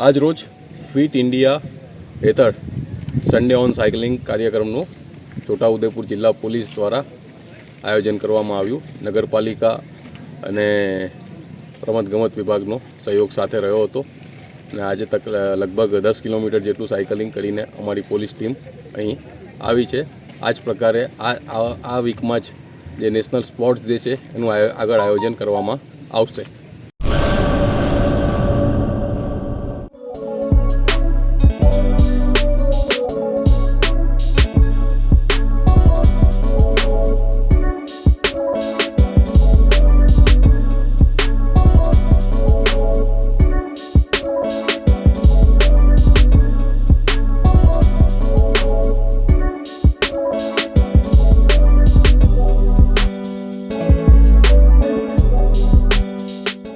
આજ રોજ fit India હેઠળ સન્ડે ઓન સાયકલિંગ કાર્યક્રમનું છોટાઉદેપુર જિલ્લા પોલીસ દ્વારા આયોજન કરવામાં આવ્યું. નગરપાલિકા અને રમતગમત વિભાગનો સહયોગ સાથે રહ્યો હતો અને આજે તક લગભગ 10 કિલોમીટર જેટલું સાયકલિંગ કરીને અમારી પોલીસ ટીમ અહીં આવી છે. આ જ પ્રકારે આ વીકમાં જ જે નેશનલ સ્પોર્ટ્સ ડે છે એનું આગળ આયોજન કરવામાં આવશે.